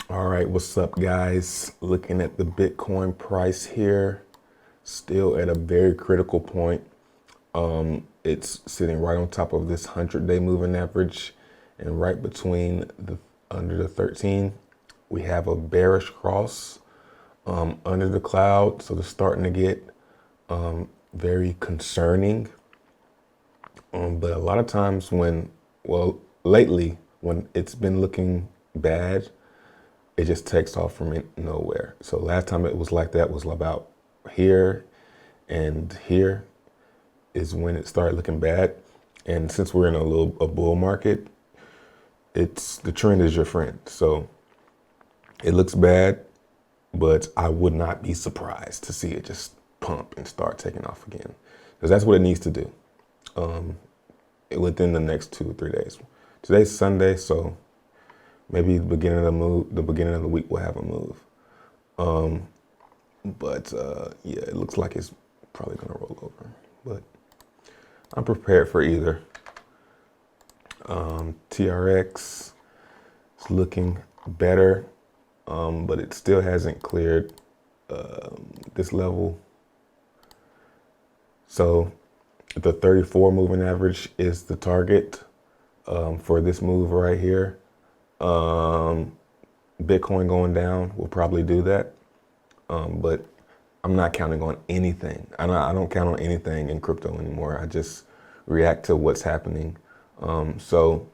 All right, what's up, guys? Looking at the Bitcoin price here, still at a very critical point. It's sitting right on top of this 100-day moving average, and right between the under the 13, we have a bearish cross under the cloud, so it's starting to get very concerning. But a lot of times lately, when it's been looking bad, it just takes off from nowhere. So last time it was like that was about here, and here is when it started looking bad. And since we're in a bull market, it's the trend is your friend. So it looks bad, but I would not be surprised to see it just pump and start taking off again, because that's what it needs to do within the next 2 or 3 days. Today's Sunday, so maybe the beginning of the week will have a move. Yeah, it looks like it's probably gonna roll over, but I'm prepared for either. TRX is looking better, but it still hasn't cleared this level. So the 34 moving average is the target for this move right here. Bitcoin going down will probably do that, but I'm not counting on anything. I don't count on anything in crypto anymore. I just react to what's happening. So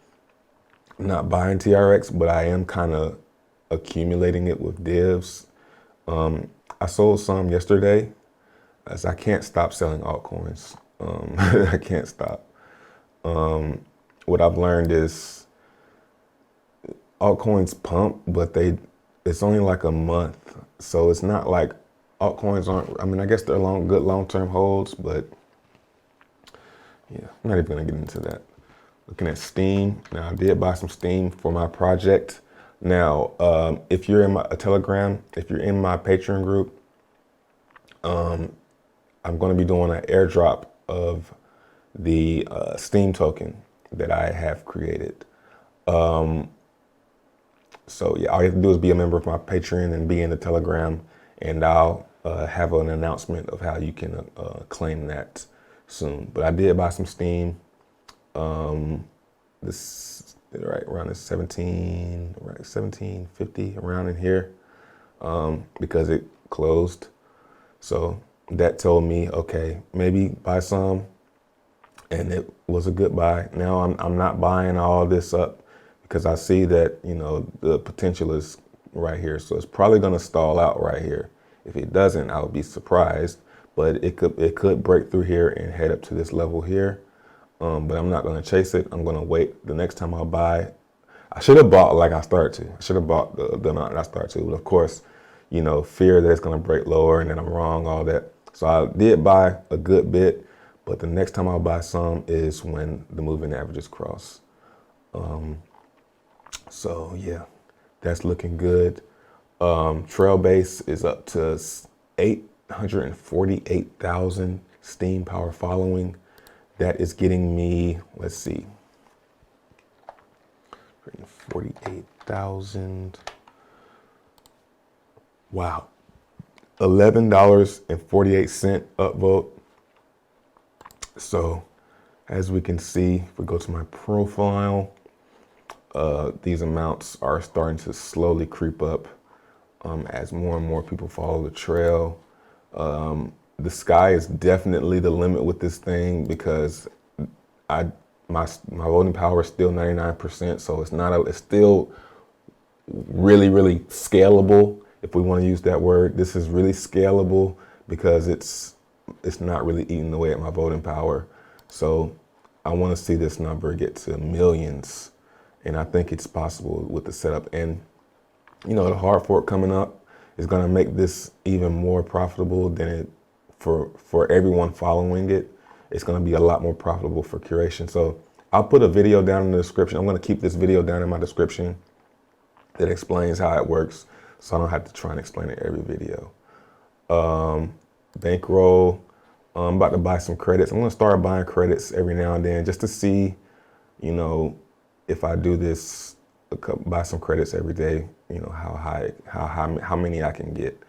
I'm not buying TRX, but I am kind of accumulating it with divs. I sold some yesterday, as I can't stop selling altcoins. I can't stop. What I've learned is altcoins pump, but it's only like a month. So it's not like altcoins aren't, I mean, I guess they're good long-term holds, but yeah, I'm not even gonna get into that. Looking at Steem. Now I did buy some Steem for my project. Now, if you're in a Telegram, if you're in my Patreon group, I'm gonna be doing an airdrop of the Steem token that I have created. So yeah, all you have to do is be a member of my Patreon and be in the Telegram, and I'll have an announcement of how you can claim that soon. But I did buy some Steem. This right around this 1750 around in here, because it closed. So that told me, okay, maybe buy some, and it was a good buy. Now I'm not buying all this up, because I see that, you know, the potential is right here. So it's probably gonna stall out right here. If it doesn't, I'll be surprised, but it could break through here and head up to this level here. But I'm not gonna chase it. I'm gonna wait. The next time I'll buy, I should have bought like I started to. I should have bought the amount that I started to. But of course, you know, fear that it's gonna break lower and then I'm wrong, all that. So I did buy a good bit, but the next time I'll buy some is when the moving averages cross. So yeah, that's looking good. Trailbase is up to 848,000 Steem power following. That is getting me, let's see, 48,000. Wow. $11.48 upvote. So as we can see, if we go to my profile, these amounts are starting to slowly creep up as more and more people follow the trail. The sky is definitely the limit with this thing, because my voting power is still 99%, so it's still really, really scalable, if we want to use that word. This is really scalable because it's not really eating away at my voting power. So I want to see this number get to millions, and I think it's possible with the setup. And you know, the hard fork coming up is going to make this even more profitable than it for everyone following it. It's going to be a lot more profitable for curation. So I'll put a video down in the description. I'm going to keep this video down in my description that explains how it works, so I don't have to try and explain it every video. Bankroll. I'm about to buy some credits. I'm going to start buying credits every now and then, just to see, you know, if I do this, buy some credits every day, you know, how many I can get.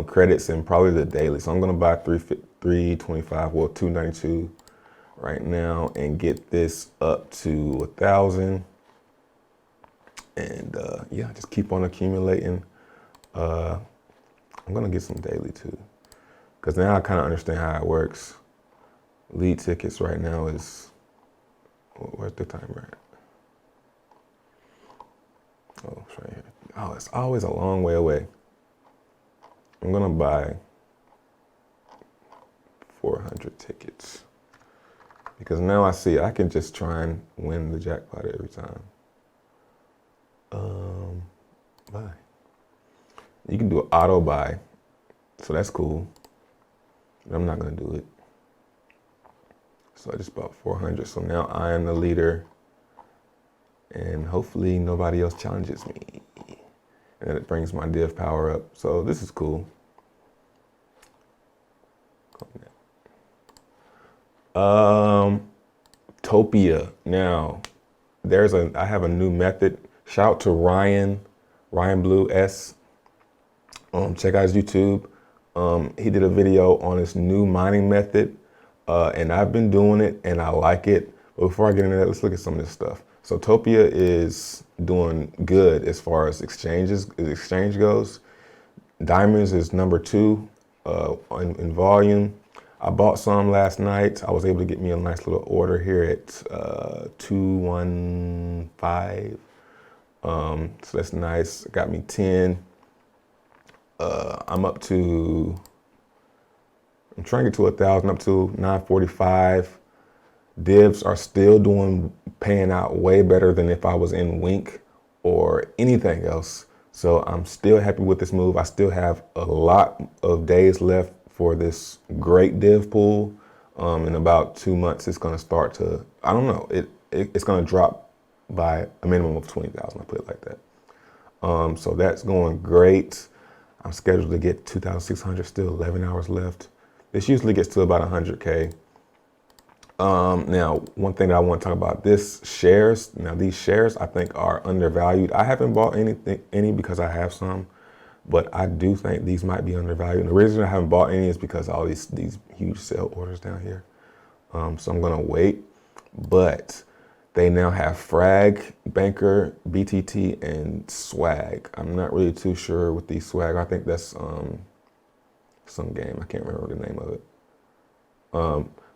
Credits and probably the daily. So I'm gonna buy 325, well 292 right now, and get this up to 1,000. And yeah, just keep on accumulating. I'm gonna get some daily too, because now I kind of understand how it works. Lead tickets right now is, where's the timer at? Oh, it's right here. Oh, it's always a long way away. I'm gonna buy 400 tickets, because now I see I can just try and win the jackpot every time. Buy. You can do an auto buy, so that's cool. But I'm not gonna do it. So I just bought 400. So now I am the leader, and hopefully nobody else challenges me. And it brings my div power up. So this is cool. Topia. Now, I have a new method. Shout out to Ryan Blue S. Check out his YouTube. He did a video on his new mining method, and I've been doing it and I like it. But before I get into that, let's look at some of this stuff. So Topia is doing good as far as exchange goes. Diamonds is number 2 in volume. I bought some last night. I was able to get me a nice little order here at 215. So that's nice. It got me 10. I'm trying to get to 1,000, up to 945. Divs are still paying out way better than if I was in Wink or anything else. So I'm still happy with this move. I still have a lot of days left for this great div pool. In about 2 months, it's gonna start to, I don't know, it's gonna drop by a minimum of 20,000, I'll put it like that. So that's going great. I'm scheduled to get 2,600, still 11 hours left. This usually gets to about 100K. Now, one thing that I want to talk about, these shares I think are undervalued. I haven't bought any because I have some, but I do think these might be undervalued. And the reason I haven't bought any is because of all these huge sell orders down here. So I'm gonna wait, but they now have Frag, Banker, BTT, and Swag. I'm not really too sure with these Swag. I think that's some game. I can't remember the name of it.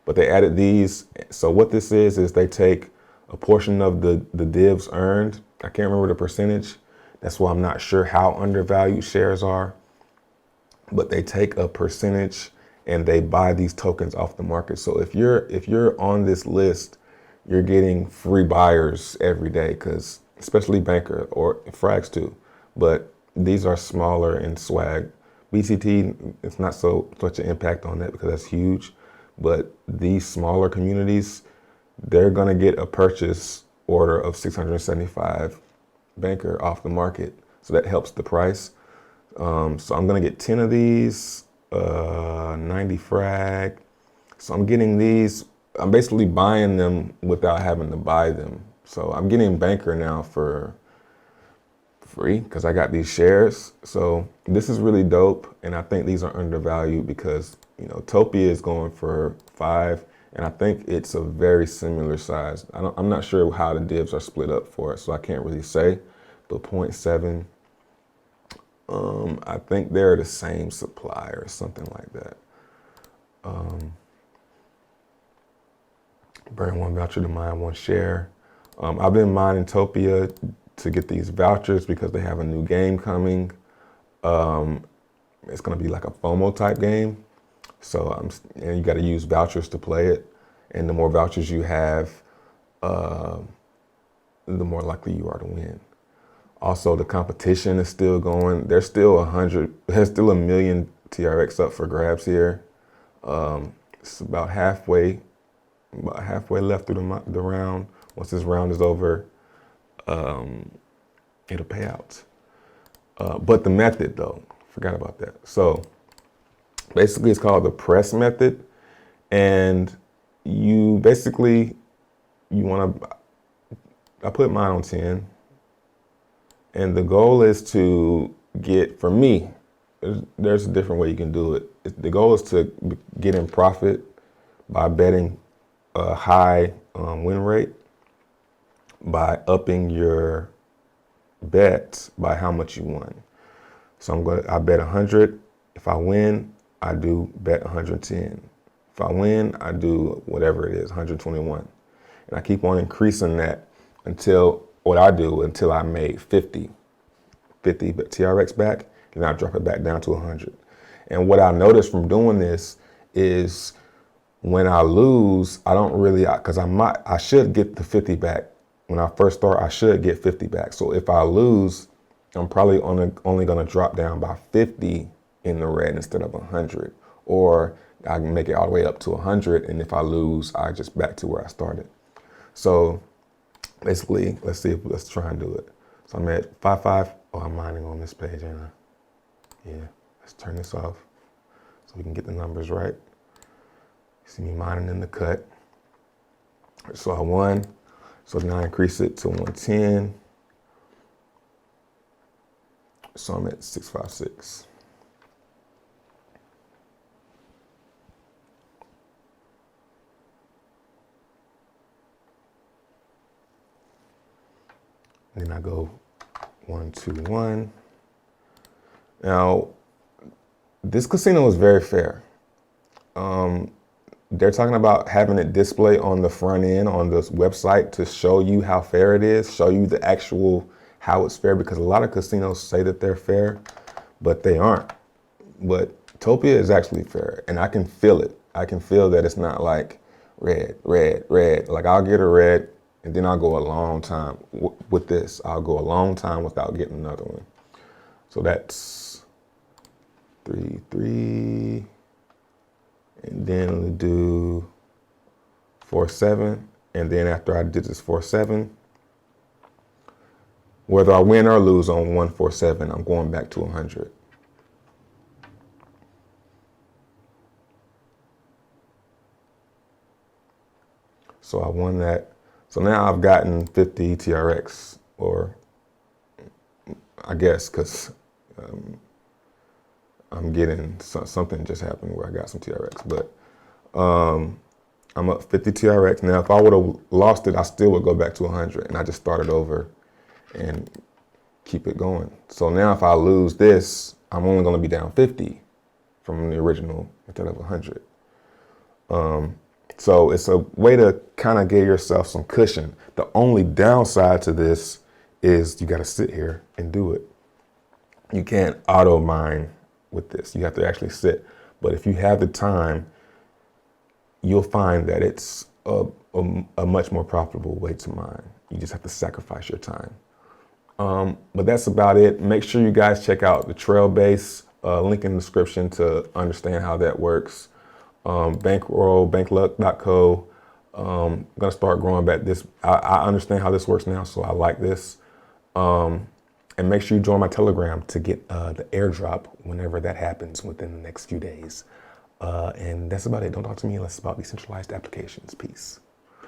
But they added these. So what this is they take a portion of the divs earned. I can't remember the percentage. That's why I'm not sure how undervalued shares are. But they take a percentage and they buy these tokens off the market. So if you're on this list, you're getting free buyers every day, because especially Banker or Frags too. But these are smaller in Swag. BCT, it's not such an impact on that because that's huge. But these smaller communities, they're gonna get a purchase order of 675 Banker off the market. So that helps the price. So I'm gonna get 10 of these, 90 Frag. So I'm getting these, I'm basically buying them without having to buy them. So I'm getting Banker now for free because I got these shares. So this is really dope. And I think these are undervalued because, you know, Topia is going for 5, and I think it's a very similar size. I'm not sure how the divs are split up for it, so I can't really say, but 0.7, I think they're the same supply or something like that. Burn 1 voucher to mine 1 share. I've been mining Topia to get these vouchers because they have a new game coming. It's gonna be like a FOMO type game. So and you got to use vouchers to play it. And the more vouchers you have, the more likely you are to win. Also, the competition is still going. There's still 1 million TRX up for grabs here. It's about halfway left through the round. Once this round is over, it'll pay out. But the method though, forgot about that. So basically it's called the press method. And you basically, I put mine on 10. And the goal is to get, for me, there's a different way you can do it. The goal is to get in profit by betting a high win rate, by upping your bets by how much you won. So I bet 100. If I win, I do bet 110. If I win, I do whatever it is, 121. And I keep on increasing that until I made 50 TRX back, and I drop it back down to 100. And what I noticed from doing this is when I lose, I don't really, because I should get the 50 back. When I first start, I should get 50 back. So if I lose, I'm probably only going to drop down by 50 in the red instead of 100. Or I can make it all the way up to 100, and if I lose, I just back to where I started. So basically, let's try and do it. So I'm at 5.5. Oh, I'm mining on this page, ain't I? Yeah, let's turn this off so we can get the numbers right. See me mining in the cut. So I won. So now I increase it to 110. So I'm at 656. Then I go 1, 2, 1. Now, this casino is very fair. They're talking about having it display on the front end on this website to show you how fair it is, show you the actual how it's fair, because a lot of casinos say that they're fair, but they aren't. But Topia is actually fair, and I can feel it. I can feel that it's not like red, red, red. Like I'll get a red, and then I'll go a long time with this. I'll go a long time without getting another one. So that's 3, 3. And then we'll do 4, 7. And then after I did this 4, 7, whether I win or lose on 1, 4, 7, I'm going back to 100. So I won that. So now I've gotten 50 TRX, or I guess, because I'm getting something just happened where I got some TRX, but I'm up 50 TRX. Now, if I would have lost it, I still would go back to 100, and I just started over and keep it going. So now if I lose this, I'm only going to be down 50 from the original instead of 100. So it's a way to kind of give yourself some cushion. The only downside to this is you got to sit here and do it. You can't auto mine with this. You have to actually sit. But if you have the time, you'll find that it's a much more profitable way to mine. You just have to sacrifice your time. But that's about it. Make sure you guys check out the Trailbase, link in the description to understand how that works. Bankroll, bankluck.co. I'm gonna start growing back this. I understand how this works now, so I like this. And make sure you join my Telegram to get the airdrop whenever that happens within the next few days. And that's about it. Don't talk to me unless it's about decentralized applications. Peace.